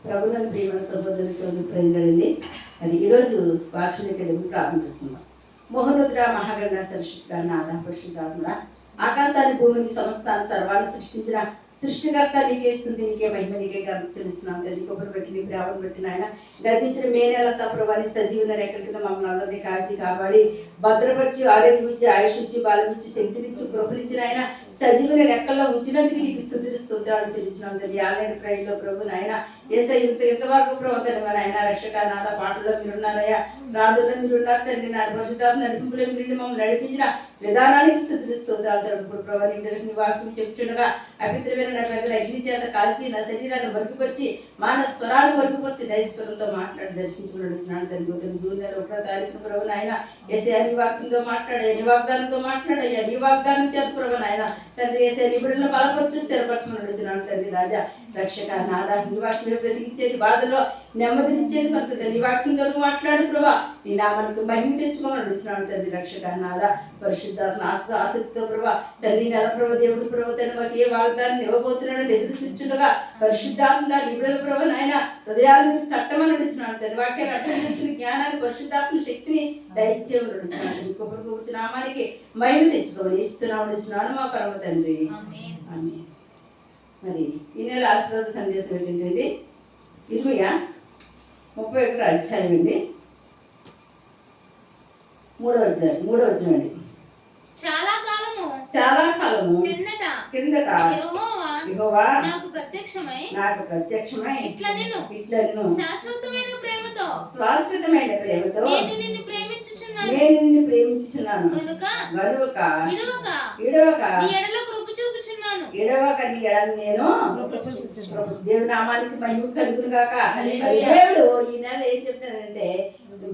ప్రభుత్వం ప్రియమైన సహోదరు ప్రజలండి. అది ఈరోజు వాక్షుని తెలుగు ప్రారంభిస్తున్నాం. మోహనుద్ర మహాగణ సృష్టించిన నాదా పరిశుద్ధాత్మ ఆకాశాన్ని భూమిని సమస్తాన్ని సర్వాన్ని సృష్టించిన సృష్టికర్త నీకే స్తుతి, నీకే మహిమ, నీకే ఘనత చెల్లిస్తున్నాం తండ్రి. కొబ్బరి బట్టి నీ ప్రేమను బట్టి నాయన గర్తించిన మే నెలంతా ప్రభాని సజీవన రెక్కల కింద మమ్మల్ని అందరినీ కాచి కాపాడి భద్రపరిచి ఆరోగ్యం ఇచ్చి ఆయుష్ ఇచ్చి బలం ఇచ్చి శక్తినిచ్చి కృపనిచ్చిన ఆయన సజీవుని రెక్కల్లో ఉంచినందుకు నీకు స్తోత్రాలు చెల్లించినాం తండ్రి. ఆలయ ప్రజల్లో ప్రభు నాయన ఏసై ఇంతవరకు ప్రభు తండ్రి మన ఆయన రక్షక నాథ పాటల్లో మీరున్నారయ్యా, రాజుల్లో మీరున్నారు తండ్రి. నా పరిశుద్ధాత్మ నడిపింపులో మీరు మమ్మల్ని నడిపించిన విధానానికి స్తోత్రాలు తరపు ప్రభు నీ వాక్యం చెప్తుండగా అభిత్రమైన నా పెద్దల అగ్ని చేత కాల్చి నా శరీరాన్ని మరుగుపరిచి మానవ స్వరాన్ని మరుగుపరిచి దైస్వరంతో మాట్లాడి దర్శించుకుని వచ్చినాడు తండ్రి. జూన్ నెల 1వ తారీఖున ప్రభు నాయన ఏసే నీ వాక్యంతో మాట్లాడయ్యా, నీ వాగ్దానంతో మాట్లాడయ్యా, నీ వాగ్దానం చేత ప్రభు నాయన తండ్రి ఏసే నీ బిడ్డలను బలపరిచి స్థిరపరచమని వచ్చినాడు తండ్రి. రాజా రక్షక నాదా నీ వాక్యం బ్రతికించేది, బాధలో నెమ్మదినిచ్చేది కనుక నీ వాక్యంతో మాట్లాడు ప్రభా, నీ నామానికి మహిమ తెచ్చుకోమని వచ్చినాడు తండ్రి. రక్షక నాదా పరిశుద్ధాత్మ ఆసక్తితో ప్రభా తండ్రి నెల ప్రభు దేవుడు ప్రభు తండ్రి మాకు ఏ వాగ్దాన్ని ఇవ్వబోతున్నాడని ఎదురు చూచుండగా పరిశుద్ధాత్మ నిబుడల ప్రభు నాయన హృదయాల మీద తట్టమని నడుచున్నాడు తండ్రి. వాక్యాన్ని అర్థం చేసుకుని జ్ఞానాన్ని పరిశుద్ధాత్మ శక్తిని దయచేయమని నడుచున్నాడు. ఇంకొకరి కొబ్బరి నామానికి మహిమ తెచ్చుకోమని ఇస్తున్నామని నడుచున్నాను మా పరమ తండ్రి. ఆమేన్. మరి ఈ నెల ఆశీర్వాద సందేశం ఏంటంటే 31వ అధ్యాయం అండి, 3వ అధ్యాయం అండి. చాలా కాలము కిందట యెహోవా నాకు ప్రత్యక్షమై ఇట్లనెను శాశ్వతమైన ప్రేమతో నేను నిన్ను ప్రేమించుచున్నాను కనుక విడవక నీ ఎడల కృప చూపుచున్నాను. నీ ఎడల నేను దేవుని నామానికి మహిమ కలుగును గాక. దేవుడు ఈ నెల ఏం చెప్తాడంటే,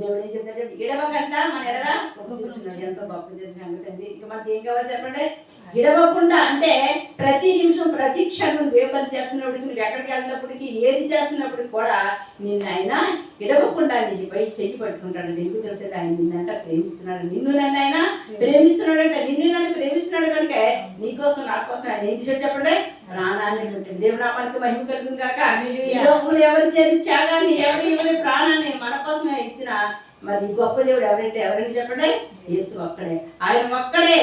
దేవుడు ఏం చెప్తాడంటే ఇడవకంట మన ఎడల చూపుచున్నాడు. ఎంతో గొప్ప సంగతి. ఇంకా మనకి ఏం కావాలి చెప్పండి? ఇడవకుండా అంటే ప్రతి నిమిషం ప్రతి క్షణం వేపలు చేస్తున్నప్పటికి, నువ్వు ఎక్కడికి వెళ్తున్నప్పటికీ, ఏది చేస్తున్నప్పటికి కూడా నిన్ను ఆయన ఇడవకుండా నీ బయట చెయ్యి పట్టుకుంటాడు. ఎందుకు తెలిసేది? ఆయన నిన్నంట ప్రేమిస్తున్నాడు, నిన్ను నన్ను ఆయన ప్రేమిస్తున్నాడంట. నిన్ను నన్ను ప్రేమిస్తున్నాడు కనుక నీకోసం నా కోసం ఆయన ఏం చేశాడు చెప్పండి? ప్రాణాన్ని ఉంటుంది. దేవునామానికి మహిమ కలుగును కాక. ఈ లోకంలో ఎవరు చేసి త్యాగాన్ని, ఎవరి ప్రాణాన్ని మన కోసమే ఇచ్చిన మరి గొప్ప దేవుడు ఎవరంటే చెప్పండి? యేసు ఒక్కడే. ఆయన ఒక్కడే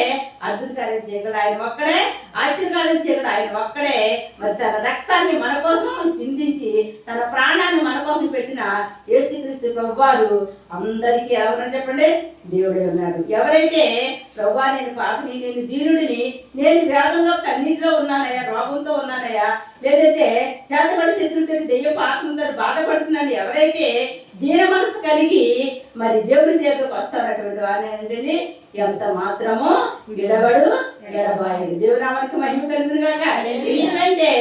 అద్భుత కార్యం చేయగలడు, ఆయన ఒక్కడే ఆశ్చర్యకార్యం చేయగలడు, ఆయన ఒక్కడే మరి తన రక్తాన్ని మన కోసం సిందించి తన ప్రాణాన్ని మన కోసం పెట్టిన యేసుక్రీస్తు ప్రభువారు అందరికీ ఎవరని చెప్పండి? దేవుడే ఉన్నాడు. ఎవరైతే ప్రభువా నేను పాపిని, నేను దీనుడిని, నేను వేదంలో కన్నీటిలో ఉన్నానయ్యా, రోగంతో ఉన్నానయ్యా, లేదంటే చేతబడి శత్రువుతో దెయ్యపు ఆత్మతో బాధపడుతున్నాను, ఎవరైతే దీన మనసు కలిగి మరి దేవుని దగ్గరకు వస్తారటువంటి వారిని ఏంటండి ఎంత మాత్రమో విడబడు ఎడబాయుడు. దేవునామానికి మహిమ కలుగును గాక. ఎందుకంటే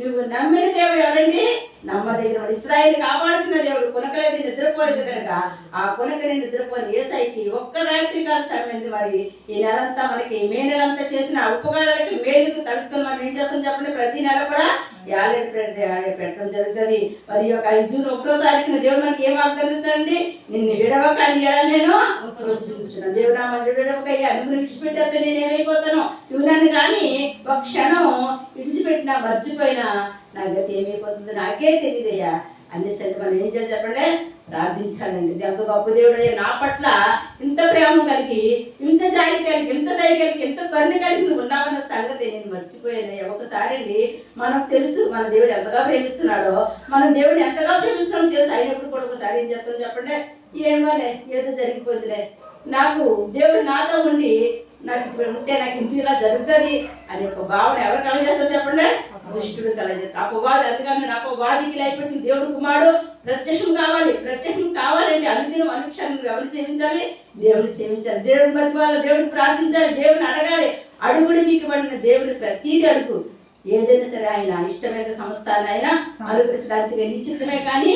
నువ్వు నమ్మిన దేవుడు ఎవరండి? నమ్మదగిన ఇశ్రాయేలు కాపాడుతున్న దేవుడు. కొనకలేదు, నిద్రపోలేదు కనుక ఆ కొనకని నిద్రపోని యేసయ్యకి ఒక్క రాత్రి కాల సమయం మరి ఈ నెలంతా మనకి మే నెలంతా చేసిన ఉపకారాలకి మేలుకు తలుసుకొని మనం ఏం చేస్తాం చెప్పండి? ప్రతి నెల కూడా యాలేడు పెట్టడం జరుగుతుంది. మరి ఒక 5 జూన్ 1వ తారీఖున దేవుడు మనకి ఏం వాగ్దానిస్తాడండి? నిన్ను విడవక నీ ఎడల నేను చూస్తున్నాను. దేవునామాన్ని విడవకయ్యా, నువ్వు విడిచిపెట్టేస్తే నేను ఏమైపోతాను? నువ్వు నన్ను కానీ ఒక క్షణం విడిచిపెట్టినా మర్చిపోయినా నా గతి ఏమైపోతుందో నాకే తెలియదయ్యా అనేసరికి మనం ఏం చేయాలి చెప్పండి? ప్రార్థించాలండి. ఎంత గొప్ప దేవుడు అయ్యా, నా పట్ల ఇంత ప్రేమ కలిగి, ఇంత జాలి కలిగి, ఇంత దయ కలిగి, ఇంత కరుణ కలిగి నువ్వు ఉన్నావన్న సంగతి నేను మర్చిపోయానయ్యా. ఒకసారి అండి మనకు తెలుసు మన దేవుడు ఎంతగా ప్రేమిస్తున్నాడో, మనం దేవుడిని ఎంతగా ప్రేమిస్తున్నామో తెలుసు. అయినప్పుడు కూడా ఒకసారి ఏం చేస్తాం చెప్పండి? ఏం వాళ్ళే ఏదో జరిగిపోతుందిలే, నాకు దేవుడు నాతో ఉండి నాకు ఇప్పుడు ఉంటే నాకు ఇంత ఇలా జరుగుతుంది అనే ఒక భావన ఎవరు కలగజేస్తారు చెప్పండి? దుష్టుడు కలగజేస్తారు. అపవాది అందుకని అపవాదికి లేకపోతే దేవుడు కుమారుడు ప్రత్యక్షం కావాలంటే అనుదినం అనుక్షణం ఎవరు సేవించాలి? దేవుడిని సేవించాలి, దేవుడిని బతిమాలి, దేవుడికి ప్రార్థించాలి, దేవుడిని అడగాలి. అడుగుడు మీకు పడిన దేవుని ప్రతీది అడుగు. ఏదైనా సరే ఆయన ఇష్టమైన సంస్థాన్ని ఆయన అనుగ్రహించడానికి నిశ్చితమే కానీ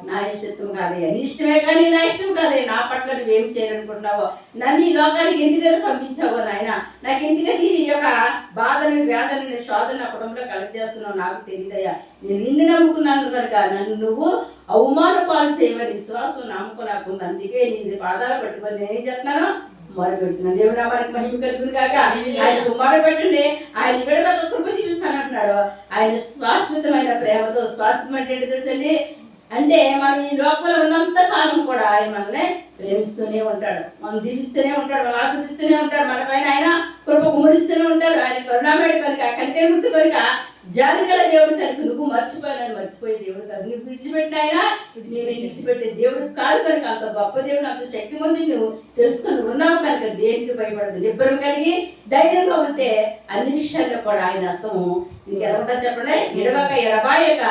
నా ఇష్టం కాదయ్యా, నీ ఇష్టమే కానీ నా ఇష్టం కాదయ్యా. నా పట్ల నువ్వేం చేయాలనుకుంటున్నావో, నన్ను ఈ లోకానికి ఎందుకైనా పంపించావో నాయన, నాకు ఎందుకది ఈ యొక్క బాధని వేదనని శోధన నా కుటుంబంలో కలగజేస్తున్నావు నాకు తెలియదయ్యా. నేను నిన్ను నమ్ముకున్నాను కనుక నన్ను నువ్వు అవమాన పాలు చేయమని విశ్వాసం నమ్మకం నాకు ఉంది. అందుకే నీ పాదాలు పట్టుకొని నేనేం చేస్తున్నాను? మొరపెడుతున్నాను. దేవుడు నామానికి మహిమ కలుగును గాక. ఆయనకు మొరపెట్టండి, ఆయన విడవక కృప చూపిస్తానంటున్నాడు. ఆయన శాశ్వతమైన ప్రేమతో, శాశ్వతం అంటే ఏంటి తెలుసండి, అంటే మనం ఈ లోకంలో ఉన్నంత కాలం కూడా ఆయన మనల్ని ప్రేమిస్తూనే ఉంటాడు, మనం దీవిస్తూనే ఉంటాడు, మనం ఆస్వాదిస్తూనే ఉంటాడు, మన పైన ఆయన కృప కుమరిస్తూనే ఉంటాడు. ఆయన కరుణామేడు కనుక, కనికరమూర్తి కనుక, జాలిగల దేవుడు కనుక నువ్వు మర్చిపోయాలని మర్చిపోయే దేవుడు కాదు. నువ్వు విడిచిపెట్టిన ఆయన నేను విడిచిపెట్టే దేవుడు కాదు కనుక, అంత గొప్ప దేవుడు, అంత శక్తిమంతుడు నువ్వు తెలుసుకొని ఉన్నావు కనుక దేనికి భయపడదు. నిబ్బరం కలిగి ధైర్యంగా ఉంటే అన్ని విషయాల్లో కూడా ఆయన హస్తము నీకు ఎలా ఉంటుంది చెప్పండి, ఎడవక ఎడబాయక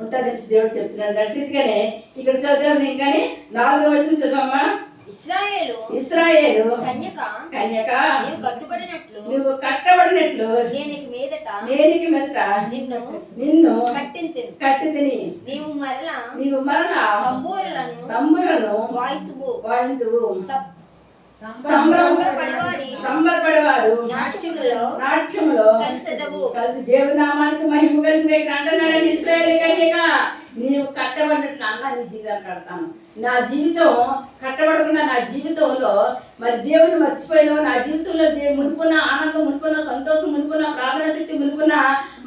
ఉంటుంది దేవుడు చెప్తున్నాడు. అట్లీగానే ఇక్కడ చదువు ఇంకానే 4వ వచనం చదవమ్మా. ఇశ్రాయేలు కన్యక నీవు కట్టబడినట్లు నేనికి మీదట నిన్ను కట్టితిని. నీవు మరలా తంబురలను వాయింతువు. సంబరపడేవారు నాట్యములో కలిసి దేవుని నామానికి మహిమ కలిగి అంటున్నాడని ఇశ్రాయేలు కన్యక, నీవు కట్టబడినట్లు అన్న నీ జీవితాన్ని కడతాను. నా జీవితం కట్టబడకుండా నా జీవితంలో మరి దేవుని మర్చిపోయినావు, నా జీవితంలో మునుకున్న ఆనందం, మునుకున్న సంతోషం, మునుకున్న ప్రార్థన శక్తి, మునుకున్న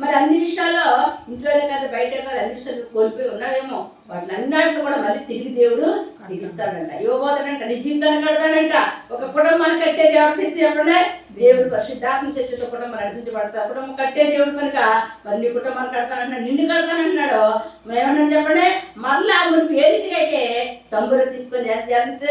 మరి అన్ని విషయాల్లో ఇంట్లోనే కదా బయటే కదా అన్ని విషయాలు కోల్పోయి ఉన్నావేమో, వాటిలన్నింటిలో కూడా మళ్ళీ తిరిగి దేవుడు నీకు ఇస్తాడంట, ఇవ్వబోతాడంట, నీ జీవితాన్ని కడతాడంట. ఒక కుటుంబాన్ని కట్టేది ఎవరి శక్తి చెప్పండి, దేవుడు పరిశుద్ధాత్మ శక్తితో కుటుంబం నడిపించబడతాడు. కుటుంబం కట్టే దేవుడు కనుక మరి నీ కుటుంబాన్ని కడతానంటున్నాడు, నిన్ను కడతానంటున్నాడు. మరి ఏమన్నాడు చెప్పండి, మళ్ళా మునుపు ఏ రీతిగా అయితే తంబుర తీసుకొని ఎంత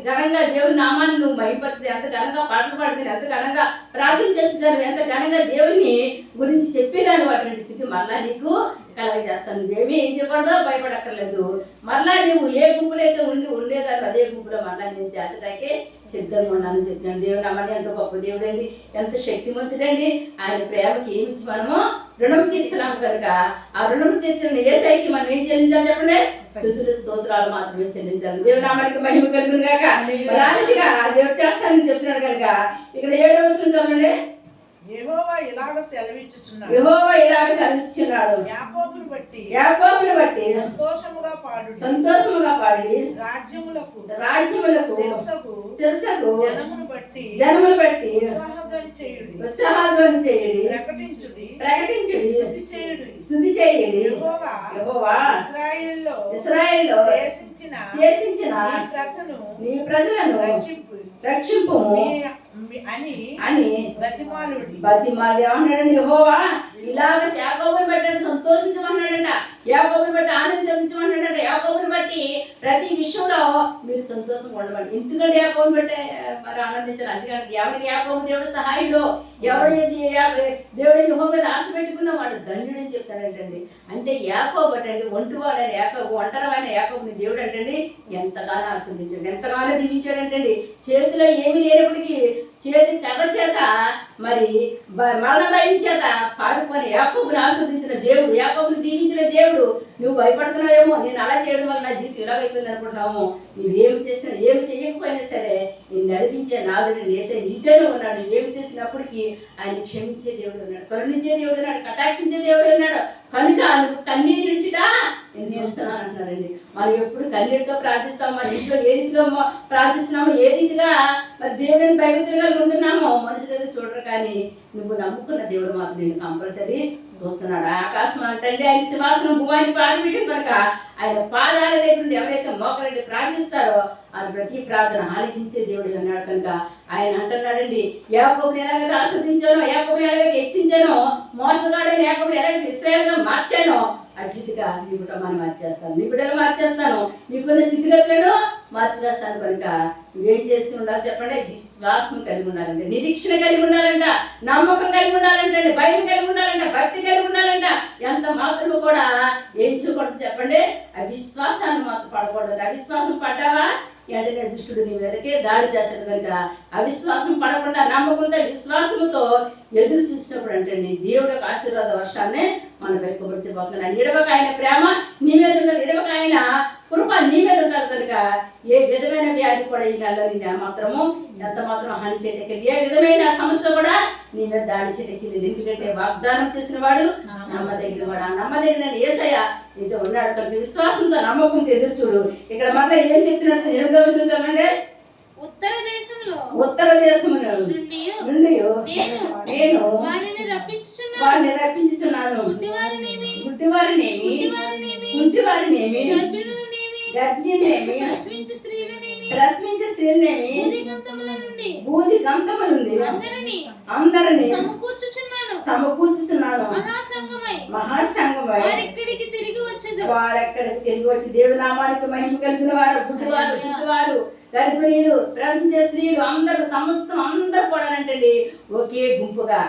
ఘనంగా దేవుని నామాన్ని నువ్వు మహిమపడుతుంది, ఎంత ఘనంగా పాటలు పాడుతుంది, ఎంత ఘనంగా ప్రార్థన చేస్తున్నారు, ఎంత ఘనంగా దేవుని గురించి చెప్పేదాన్ని, అటువంటి స్థితి మళ్ళా నీకు కలగజేస్తాను. నువ్వేమీ ఏం చేయకూడదో భయపడక్కర్లేదు. మళ్ళా నువ్వు ఏ గుంపులో అయితే ఉండేదాన్ని అదే గుంపులో మళ్ళా నేను చేర్చడానికే సిద్ధంగా ఉన్నానని చెప్తున్నాను. దేవుడు అమ్మని ఎంత గొప్ప దేవుడండి, ఎంత శక్తిమంతుడండి. ఆయన ప్రేమకి ఏమి ఇచ్చి మనము రుణం తీర్చినాము కనుక ఆ రుణం తీర్చిన యేసయ్యకి మనం ఏం చెల్లించాలి చెప్పండి, స్తుతులు స్తోత్రాలు మాత్రమే చెల్లించాలి. దేవుడు నామానికి మహిమ కలుగును గాక. అలాంటిగా దేవుడు చేస్తానని చెప్తున్నాడు కనుక ఇక్కడ 7వ వచనం చదవండి. యెహోవా ఇలాగ సెలవిచ్చుచున్నాడు, యాకోబును బట్టి సంతోషముగా పాడుడి, రాజ్యములకు శిరస్సుకు జనమును బట్టి ఉత్సాహధ్వని చేయుడి, ప్రకటించుడి, స్తుతి చేయుడి. యెహోవా ఇశ్రాయేలులో శేషించిన నీ ప్రజలను రక్షింపు అని బతిమాలి ఏమన్నాడండి, యెహోవా ఇలాగ యాకోబుని బట్టి సంతోషించమన్నాడంట, యాకోబుని బట్టి ఆనందించమన్నాడంట, యాకోబుని బట్టి ప్రతి విషయంలో మీరు సంతోషంగా ఉండమండి. ఎందుకంటే యాకోబుని బట్టి మరి ఆనందించాలి, అందుకంటే ఎవరికి యాకోబు దేవుడు సహాయుడు, ఎవడు దేవుడు యెహోవా మీద ఆశ పెట్టుకున్న వాడు ధన్యుడని చెప్తాడంటండి. అంటే యాకోబు అంటండి ఒంటివాడని యాకోబు, ఒంటరివైన యాకోబుని దేవుడు అంటండి ఎంతగానో ఆస్వాదించాడు, ఎంతగానో దీవించాడంటండి. చేతిలో ఏమీ లేనప్పటికీ చేతి కర్ర చేత మరి మరణ భయం చేత పాడుకొని యాకోబుని ఆస్వాదించిన దేవుడు, యాకోబుని దీవించిన దేవుడు. నువ్వు భయపడుతున్నావేమో, నేను అలా చేయడం వల్ల నా జీవితం ఇలాగైపోయింది అనుకుంటున్నాము. నువ్వేమి చేసినా ఏమి చేయకపోయినా సరే నేను నడిపించే నాదుడు యేసయ్య నీతోనే ఉన్నాడు. నువ్వేమి చేసినప్పటికీ ఆయన క్షమించే దేవుడు ఉన్నాడు, కరుణించే దేవుడు ఉన్నాడు, కటాక్షించే దేవుడు ఉన్నాడు. కనుక నువ్వు కన్నీరు విడిచిటా నేను చూస్తున్నాను అంటున్నాడండి. మనం ఎప్పుడు కన్నీటితో ప్రార్థిస్తాము, మన ఇంట్లో ఏ రీతిగా ప్రార్థిస్తున్నామో, ఏ రీతిగా మరి దేవుడిని భయభక్తులుగా ఉంటున్నామో మనుషులు చూడరు, కానీ నువ్వు నమ్ముకున్న దేవుడు మాత్రం నేను కంపల్సరీ చూస్తున్నాడు. ఆకాశం అంటే ఆయన సింహాసనం భూమానికి పాదపీఠం కనుక ఆయన పాదాల దగ్గర నుండి ఎవరైతే మోకరెడ్డి ప్రార్థిస్తారో అది ప్రతి ప్రార్థన ఆలకించే దేవుడు అన్నాడు. కనుక ఆయన అంటున్నాడండి, యాకోబుని ఎలాగైతే ఆస్వాదించానో, యాకోబుని ఎలాగైతే హెచ్చించానో, మోసగాడని యాకోబుని ఎలాగైతే ఇశ్రాయేలుగా మార్చానో అట్టిగా నీ కుటుంబాన్ని మార్చేస్తాను, నీ బిడ్డలు మార్చేస్తాను, నీకున్న స్థితిగతులను మార్చేస్తాను. కనుక నువ్వేం చేసి ఉండాలి చెప్పండి, విశ్వాసం కలిగి ఉండాలంటే, నిరీక్షణ కలిగి ఉండాలంట, నమ్మకం కలిగి ఉండాలంటే, భయం కలిగి ఉండాలంట, భక్తి కలిగి ఉండాలంట. ఎంత మాత్రము కూడా ఏం చేయకూడదు చెప్పండి, అవిశ్వాసాన్ని మాత్రం పడకూడదు. అవిశ్వాసం పడ్డావా వెంటనే దుష్టుడు నీ మీదకే దాడి చేస్తాడు. కనుక అవిశ్వాసం పడకుండా నమ్మకంతో విశ్వాసంతో ఎదురు చూసినప్పుడు అంటండి దేవుడు యొక్క ఆశీర్వాద వర్షాన్ని మనపై కుమర్చిపోతున్నాడు. ఇడవక ఆయన ప్రేమ నీ మీద ఉండాలి, ఇడవక ఆయన కృప నీ మీద ఉండాలి. కనుక ఏ విధమైన వ్యాధి కూడా ఈ నెలలో నీ మాత్రము ఎంత మాత్రం హాని చేయటకెళ్ళి, ఏ విధమైన సమస్య కూడా నీ మీద దాడి చేయటకెళ్ళి. ఎందుకంటే వాగ్దానం చేసిన వాడు నమ్మదగిన వాడు, ఆ నమ్మదగిన యేసయ్య నీతో ఉన్నాడు. కనుక విశ్వాసంతో నమ్మకంతో ఎదురు చూడు. ఇక్కడ మళ్ళీ ఏం చెప్తున్నట్టు 8వ వచనం చదవండి. ఉత్తర దేశంలో ఉత్తర దేశమున నుండి నుండి నేను నేను వారిని రప్పించుచున్నాను. వారిని రప్పించుచున్నాను. గుడ్డివారినేమి, గుడ్డివారినేమి గుడ్డివారినేమి గర్భిణులనేమి, గర్భిణులనేమి ప్రసవించు స్త్రీలనేమి, ప్రశ్నించే స్త్రీలనేమి భూదిగంతముల నుండి బూది గంతములుంది అందరిని అందరిని సమకూర్చుచున్నాను. సమకూర్చుతున్నాను. మహాసంగమై మహాసంగమై వారిక్కడికి తిరిగి వచ్చేది. వారెక్కడికి తిరిగి వచ్చి దేవునామానికి మహిమ కలిగిన వారు గుడ్డివారు గర్భిణీలు ప్రశ్నించే స్త్రీలు అందరూ సమస్తం అందరూ కూడా అంటండి ఒకే గుంపుగా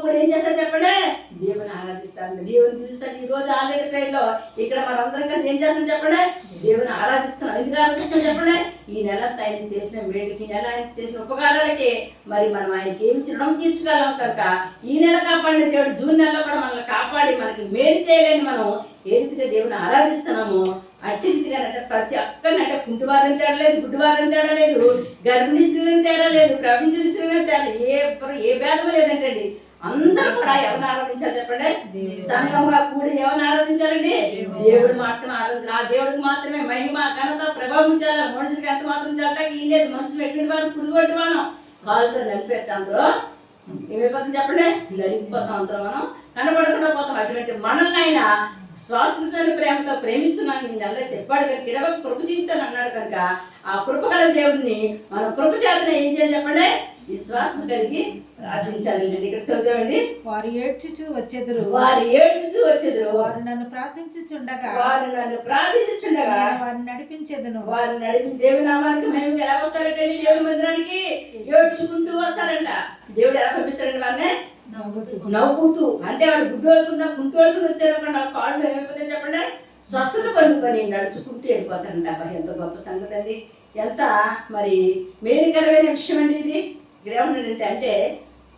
కూడా ఏం చేస్తారు చెప్పండి, దేవుని ఆరాధిస్తారు. దేవుని చూస్తారు. ఈ రోజు ఆల్రెడీ ట్రైన్లో ఇక్కడ మనందరం కలిసి ఏం చేస్తాం చెప్పండి, దేవుని ఆరాధిస్తున్నాం. ఎందుకు ఆరాధిస్తున్నాం చెప్పండి, ఈ నెల ఆయన చేసిన మేలుకి, ఈ నెల ఆయన చేసిన ఉపకారాలకి మరి మనం ఆయనకి ఏమి రుణం తీర్చగలం కనుక ఈ నెల కాపాడిన దేవుడు జూన్ నెలలో కూడా మనల్ని కాపాడి మనకి మేలు చేయలేని మనం ఏ రీతిగా దేవుని ఆరాధిస్తున్నాము అట్టి రీతిగా ప్రతి ఒక్కరినంటే కుంటివారిని తేడలేదు, గుడ్డివారిని తేడలేదు, గర్భిణీ స్త్రీలను తేడలేదు, ప్రవహించిన స్త్రీలను తేడా ఏ భేదము లేదంటండి. అందరూ కూడా ఎవరిని ఆరాధించాలి చెప్పండి, సంఘంగా కూడి ఎవరిని ఆరాధించాలండి, దేవుడు మాత్రమే ఆరాధించాలి. ఆ దేవుడికి మాత్రమే మహిమ ఘనత ప్రభావం ఇచ్చాలి. మనుషులకి ఎంత మాత్రం చల్లటానికి ఈ లేదు. మనుషులు ఎటువంటి వారు పురుగొట్టి మనం కాళ్ళతో నలిపేస్తే అందరూ ఏమైపోతుంది చెప్పండి, నలిగిపోతాం. అందరూ మనం కనబడకుండా పోతాం. అటువంటి మనల్ని ఆయన శ్వాసమైన ప్రేమతో ప్రేమిస్తున్నాను నేను అలా చెప్పాడు కనుక ఇడవకు కృప జీవితాన్ని అన్నాడు కనుక ఆ కృపగల దేవుడిని మనం కృప చేతన ఏం చేయాలి చెప్పండి, విశ్వాసం కలిగి ప్రార్థించాలండి. ఇక్కడ చదువుతామండి, వారు ఏడ్చుచు వచ్చెదరు, వారు నన్ను ప్రార్థించుచుండగా వారిని నడిపించెదను. దేవుని నామానికి మహిమకి ఎలా వస్తారంటే దేవుని మందిరానికి ఏడ్చుకుంటూ వస్తారంట. దేవుడు ఎలా పంపిస్తారండి వారిని నవ్వుతూ. అంటే వాడు గుడ్డోలుకుండా కుంటోలుకుండా వచ్చారనుకోండి, ఆ కాళ్ళు ఏమైపోతాయి చెప్పండి, స్వస్థత పొందుకొని నడుచుకుంటూ వెళ్ళిపోతారంట. అబ్బా ఎంత గొప్ప సంగతి అండి, ఎంత మరి మేలుకరమైన విషయం అండి ఇది. ఇక్కడ ఏమన్నాడంటే అంటే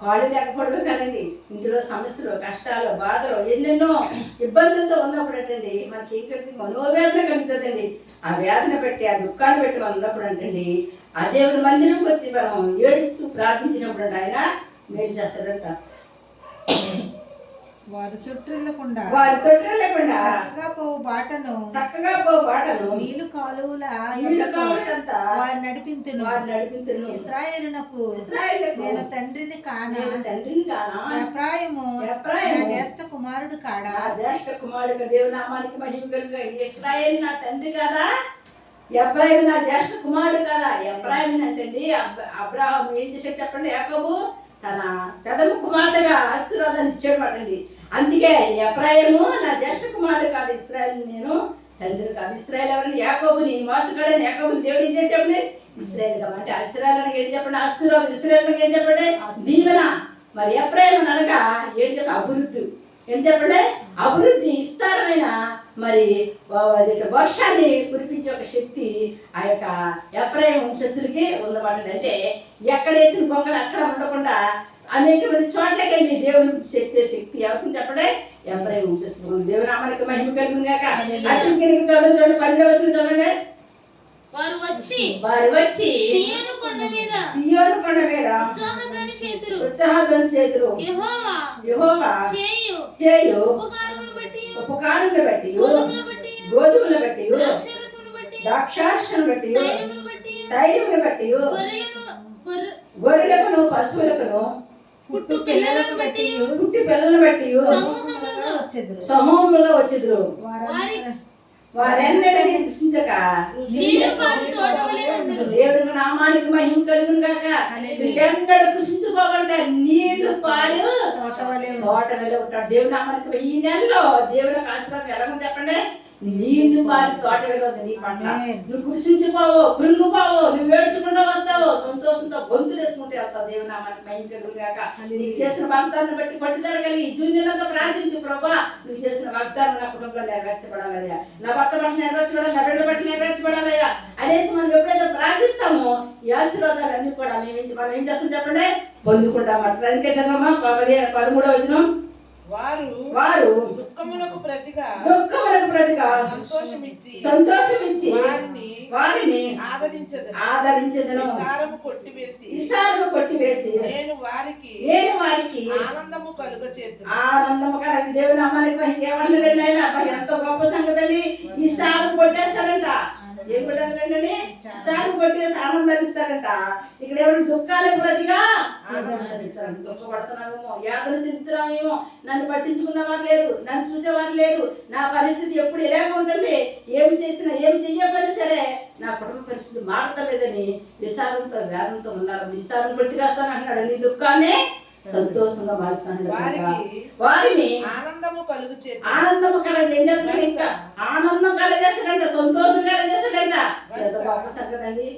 కాళ్ళు లేకపోవడం కాదండి, ఇందులో సమస్యలు, కష్టాలు, బాధలు, ఎన్నెన్నో ఇబ్బందులతో ఉన్నప్పుడు అంటండి మనకి ఏం కలుగుతుంది, మనోవేదన కలుగుతుందండి. ఆ వేదన పెట్టి ఆ దుఃఖాన్ని పెట్టి మనం ఉన్నప్పుడు అంటండి ఆ దేవుని మందిరంకి వచ్చి మనం ఏడుస్తూ ప్రార్థించినప్పుడు అంటే ఆయన మేలు చేస్తాడంట. వారు తొట్టిల్లకుండా చక్కగా పోవు బాటను నీళ్లు కాలువల వారు నడిపింతును. ఇశ్రాయేలునకు నేను తండ్రిని కానా, ఎఫ్రాయిము నా జ్యేష్ఠ కుమారుడు కాడా. దేవుని నామానికి మహిమ కలుగుగా. ఇశ్రాయేలు నా తండ్రి కాదా, ఎఫ్రాయిము నా జ్యేష్ఠ కుమారుడు కాదా. ఎఫ్రాయిము అంటండి అబ్రాహాము ఏం చేశాడు చెప్పండి, యాకోబు తన పెదము కుమారుడుగా ఆశీర్వాదాన్ని ఇచ్చాడు మాటండి. అందుకే ఎఫ్రాయిము నా జ్యేష్ఠ కుమారుడు కాదు, ఇశ్రాయేలు నేను తండ్రి కాదు. ఇశ్రాయేలు ఎవరిని, యాకోబుని, మోసగాడని యాకోబుని దేవుడు ఏం చేసి చెప్పండి, ఇశ్రాయేలు కాబట్టి ఇశ్రాయేలు ఏడు చెప్పండి, ఆశీర్వాదం. ఇశ్రాయేలు ఏడు చెప్పండి, దీవెన. మరి ఎఫ్రాయిము అనగా ఏడు చెప్పండి, అభివృద్ధి. ఏం చెప్పండి, అభివృద్ధి, విస్తారమైన మరి వర్షాన్ని కురిపించే ఒక శక్తి ఆ యొక్క ఎఫ్రాయిము వంశస్థులకి ఉందన్నమాట. అంటే ఎక్కడ వేసిన బొంగలు అక్కడ ఉండకుండా అనేకమైన చోట్లకి వెళ్ళి దేవుని శక్తి ఎవరికి చెప్పండి, ఎఫ్రాయిము వంశస్థులు. దేవుని నామానికి మహిమ కలుగును గాక. అటు చదవండి, 12వ వచనం చదవండి. వారు వచ్చి సీయోను కొండ మీద ఉత్సాహధ్వని చేతురు. యెహోవా చేయు ఉపకారమును బట్టి గోధుమలను బట్టి ద్రాక్షారసమును బట్టి తైలమును బట్టి గొర్రెలకును పశువులకును పుట్టి పిల్లలను బట్టి సమూహములుగా వచ్చెదరు. వారెన్నడని దృష్టించక దేవుడి నామానికి మహిమ కలుగును గాక. ఎన్నడూ కృషించుకోకుండా నీళ్లు పాలు తోట వలె ఉంటాడు. దేవుడి నామానికి ఈ నెలలో దేవుడి ఆశీర్వాదం ఎలాగో చెప్పండి, నీళ్లు పాలు తోట వలె ఉంది నీ పట్ల. నువ్వు కృషించిపోవో, కృంగిపోవో, నువ్వు ఏడ్చుకుంటూ వస్తావో, సంతోషంతో గొంతులు వేసుకుంటూ వెళ్తావు. దేవుడి నామానికి మహిమ కలుగును గాక. నీకు చేసిన వాగ్దానం బట్టి పట్టుదల కలిగి జూన్యంతో ప్రార్థించు, ప్రభా నువ్వు చేసిన వాగ్దానం నా కుటుంబంలో నెరవేర్చబడాలయ్యా, నా భర్త బట్టి నెరవేర్చబడాలి, నా బిడ్డల బట్టి నెరవేర్చబడాలయ్యా అనేసి మనం ఎప్పుడైతే ప్రార్థిస్తామో ఈ ఆశీర్వాదాలన్నీ కూడా మనం ఏం చేస్తాం చెప్పండి, పొందుకుంటామట. దానికే చదవమ్మా 13వ వచనం. వారు దుఃఖమునకు ప్రతిగా సంతోషమిచ్చి వారిని ఆదరించెదను. విచారము కొట్టివేసి నేను వారికి ఆనందము కలగ. దేవుని నామానికి ఏమన్నాడండి ఆయన, ఎంతో గొప్ప సంగతి అండి. ఈ శాపం కొట్టేస్తాడంట. ఏం కొట్టేస్తాడంటే విషాదం కొట్టేసి ఆనందాన్ని ఇస్తాడంట. ఇక్కడ ఏమైనా దుఃఖాలకు ప్రతిగా ఆనందాన్ని ఇస్తాడు. దుఃఖపడుతున్నామేమో, యాతన చెందుతున్నామేమో, నన్ను పట్టించుకున్న వారు లేరు, నన్ను చూసేవారు లేరు, నా పరిస్థితి ఎప్పుడు ఇలాగే ఉంటుంది, ఏమి చేసినా ఏమి చెయ్యకపోయినా సరే నా కుటుంబ పరిస్థితి మారతలేదని విషాదంతో వేదంతో ఉన్నారు. విషాదం కొట్టివేస్తాను అంటున్నాడు. నీ దుఃఖాన్ని సంతోషంగా మారుస్తాను. వారిని ఆనందము కలుగు ఆనందము కలగజేస్తాడంట, ఇంకా ఆనందం కలగజేస్తాడంట, సంతోషం కలగజేస్తాడంట. ఎంత గొప్ప సంగతి అండి.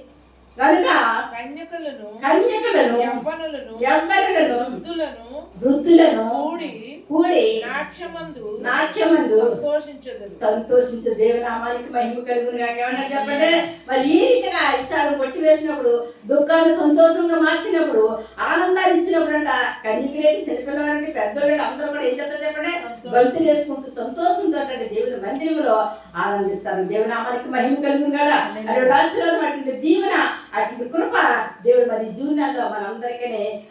కనుక కన్యకలను వృద్ధులను కూడి నాట్యమందు సంతోషించు దేవనామానికి మహిమ కలుగును గాక. ఏమన్నా చెప్పండి. మరి ఈ రీతిగా విషయాలు కొట్టివేసినప్పుడు, దుఃఖాన్ని సంతోషంగా మార్చినప్పుడు, ఆనందాన్ని ఇచ్చినప్పుడు అంట కన్యకలేటి చిన్నపిల్లవారికి పెద్దోళ్ళకి అందరూ కూడా ఏం చెప్తారు చెప్పండి, గొంతు వేసుకుంటూ సంతోషంతో దేవుని మందిరంలో ఆనందిస్తారు. దేవునామానికి మహిమ కలుగును కదా. అటువంటి ఆశీర్వాదం, అటువంటి దీవెన, అటువంటి కృప దేవుడు మరి జీవనాల్లో మనందరికీ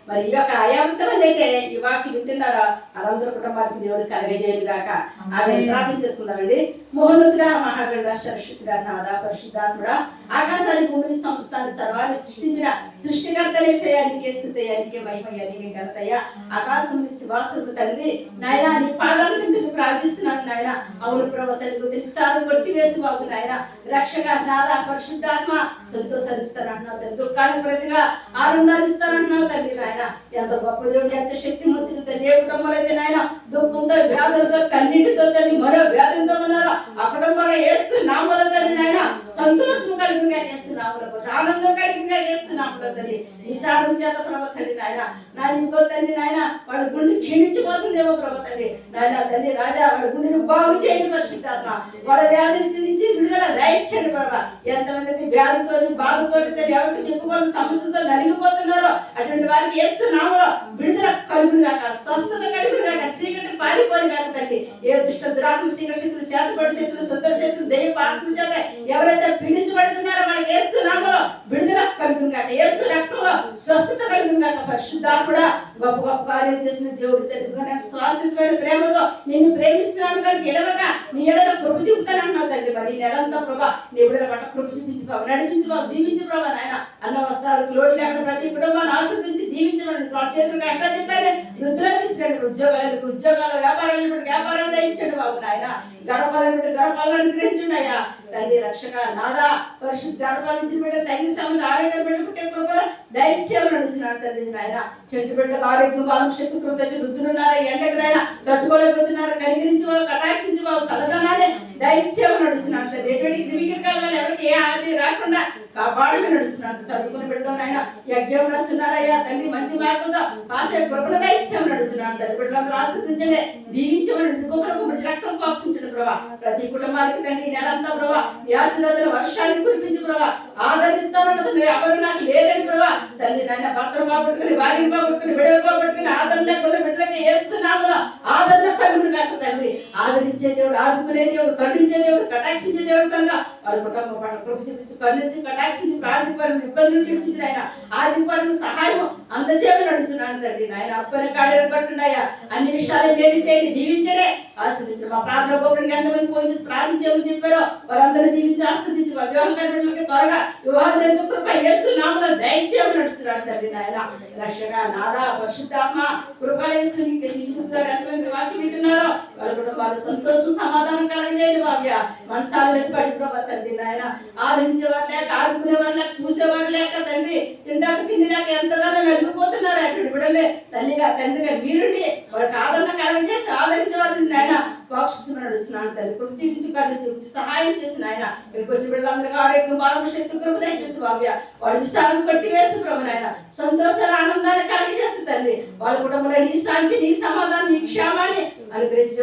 మరి ఈ యొక్క ఎంతమంది అయితే ఈ వాక్యం వింటున్నారో వాళ్ళందరూ కుటుంబానికి దేవుడు కలగజేయను గాక. ఆమె ప్రార్థన చేసుకుందామండి. మహోన్నతుడా, మహాగణుడా, సరస్వతుడా, నాదా, పరిశుద్ధాత్ముడా, ఆకాశాన్ని భూమిని సంస్థాన్ని సర్వాన్ని సృష్టించిన సృష్టికర్తనే నీకే స్తుతయ్యా, నీకే మహిమయ్యా, నీకే ఘనతయ్యా. ఆకాశం శివాసులు తండ్రి నాయన నీ పాదాల సింధుకు ప్రార్థిస్తున్నాను నాయన. అవును ప్రభు తల్లి తెలుస్తాను కొట్టి వేసి బాబు నాయన రక్షక నాదా పరిశుద్ధాత్మ సంతోషాన్ని ఇస్తానంటున్నావు తండ్రి, దుఃఖానికి ప్రతిగా ఆనందాన్ని ఇస్తానంటున్నావు తండ్రి నాయన. ఎంత గొప్ప దేవుడు, ఎంత శక్తిమంతుడు తండ్రి. ఏ కుటుంబంలో అయితే నాయన దుఃఖంతో వ్యాధులతో కన్నీటితో తండ్రి మరో వ్యాధులతో ఉన్నారో ఆ కుటుంబంలో వేస్తూ నామల తండ్రి నాయన సంతోషం కలిగినగా చేస్తున్నాము, ఆనందం కలిగినగా చేస్తున్నాము తండ్రి. విశాలం చేత ప్రభు తండ్రి నాయన నాయన ఇంకో తండ్రి నాయన వాళ్ళ గుండె క్షీణించిపోతుందేమో ప్రభు తండ్రి నాయన తండ్రి రాజా వాళ్ళ గుండెని బాగు చేయండి పరిశుద్ధాత్మ. వాళ్ళ వ్యాధిని తిరిగి విడుదల దయచేయండి ప్రభా. ఎంతమంది అయితే వ్యాధితో బాధతో ఎవరికి చెప్పుకోని సమస్యలతో నలిగిపోతున్నారో అటువంటి వారికి వేస్తున్నాము విడుదల కలుగును గాక, స్వస్థత కలుగును గాక, చీకటి పారిపోని గాక తండ్రి. ఏ దుష్ట దురాత్మ చీకటి శక్తులు శాతపడి శక్తులు సుందర శక్తులు దైవ ఆత్మ చేత ఎవరైతే పీడించబడుతున్నారో వాళ్ళకి వేస్తున్నామో విడుదల కలుగును గాక, ఏసు రక్తంలో స్వస్థత కలుగును గాక. పరిశుద్ధాత్ముడా గొప్ప గొప్ప కార్యం చేసిన దేవుడు తండ్రి శాశ్వతమైన ప్రేమతో నిన్ను ప్రేమిస్తున్నాను కనుక ఎడవగా నీ ఎడల కృప చూపుతానన్నావు తండ్రి. మరి ఈ నెలంతా ప్రభా నీ ఎడల పట్ల కృప చూపించి బాబు, నడిపించి బాబు, దీవించి ప్రభా నాయన. అన్న వస్త్రాలకు లోటు లేకుండా ప్రతి కుటుంబాన్ని ఆశ్రదించి దీవించమని వాళ్ళ చేతులకు ఎట్లా చెప్పాలి వృద్ధులను ఇస్తున్నాడు. ఉద్యోగాలు వ్యాపారాలు దయించండి బాబు నాయన. గర్భాలను గ్రహించున్నాయా తండ్రి రక్షక నాదా పరిశుద్ధ గర్భాల నుంచి బిడ్డ తగిన సంబంధ ఆరోగ్యం బిడ్డ పుట్టే కృపలో దయచేయమని అడుగుతున్నాడు తండ్రి నాయన. చెట్టు బిడ్డలకు ఆరోగ్యం బాలం శక్తి కృప తెచ్చి వృద్ధులున్నారా ఎండకు నాయన తట్టుకోలేకపోతున్నారా కనికరించి బాబు, కటాక్షించి బాబు, సలదనాన్ని దయచేయమని అడుగుతున్నాడు తండ్రి. ఎటువంటి క్రిమికీటకాల వల్ల ఎవరికి ఏ హాని రాకుండా కాపాడమని అడుగుతున్నాడు. చదువుకుని బిడ్డలో నాయన యజ్ఞం వస్తున్నారయ్యా తండ్రి మంచి మార్గంతో పాసే కృపను దయచేయమని అడుగుతున్నాడు తండ్రి. బిడ్డలందరూ ఆశ్రదించండి, దీవించమని కుమ్మలకు రక్తం పాపించండి ప్రభా. ప్రతి కుటుంబానికి తండ్రి నెలంతా ప్రభా ఈ ఆశీర్వాదాలు వర్షాన్ని కురిపించి ప్రభా ఆదరిస్తానన్నది ఎవరు నాకు లేదని ప్రభా తండ్రి నాయన. భర్తను బాగొట్టుకుని వారిని బాగొట్టుకుని బిడ్డలు బాగొట్టుకుని ఆదరణ లేకుండా బిడ్డలకి వేస్తున్నాము ఆదరణ కలుగును కాక తండ్రి. ఆదరించే దేవుడు, ఆదుకునే దేవుడు, కరుణించే దేవుడు, కటాక్షించే దేవుడు కనుక వాళ్ళ కుటుంబం వాళ్ళ కృప చూపించి కరుణించి కటాక్షించి ఆర్థిక పరమైన ఇబ్బందులు చూపించిన ఆయన ఆర్థిక పరమైన సహాయం అందజేయమని అడుగుతున్నాను తండ్రి నాయన. అప్పని కాడలు కట్టున్నాయా అన్ని విషయాలు మేలు చేయండి, దీవించడే ఆస్వాదించండి. మా ప్రార్థన గోపుడికి ఎంతమంది ఫోన్ చేసి ప్రార్థించేమని చెప్పారో వారందరూ దీవించి ఆస్వాదించి వివాహం కలిగిన త్వరగా వివాహం జరిగే కృప చేస్తున్నాము దయచేయమని అడుగుతున్నాడు తండ్రి నాయన. రక్షక నాదా పరిశుద్ధాత్మ కృపలేసుకుని ఎంతమంది వాక్యం వింటున్నారో వాళ్ళ కుటుంబాలు సంతోషం సమాధానం కలగజేయండి భాగ్య. మంచాల మీద పడి ప్రభా తండ్రి నాయన ఆదరించేవారు లేక ఆడుకునేవారు లేక చూసేవారు లేక తండ్రి తింటాక తిండి లేక ఎంతగానో నలిగిపోతున్నారు అటువంటి బిడ్డలే తల్లిగా తండ్రిగా మీరుండి వాళ్ళకి ఆదరణ కలగజేసి ఆదరించేవారిని నాయన పాక్షించమని అడుగుతున్నాను తండ్రి. కృప చూపించి కళ్ళు చూపించి సహాయం చేసిన ఆయన ఇక్కడికి వచ్చిన బిడ్డలందరికీ ఆరోగ్యం బాలం శక్తి కృప దయచేసి భావ్య వాళ్ళ విషయాలను కొట్టి వేస్తూ ప్రభు నాయన సంతోషాలు ఆనందాన్ని కలగజేస్తుంది తండ్రి. వాళ్ళ కుటుంబంలో నీ శాంతి నీ సమాధానం నీ క్షేమాన్ని అనుగ్రహించి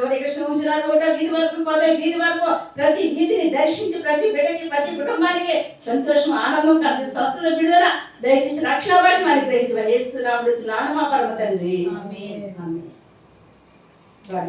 వీధి వరకు పోతే వీధి వరకు ప్రతి వీధిని దర్శించి ప్రతి బిడ్డకి ప్రతి కుటుంబానికి సంతోషం ఆనందం కలిగి స్వస్థత విడుదల దయచేసి రక్షణ బట్టి మనకి గ్రహించి వేస్తున్నాడు మా పరమ తండ్రి.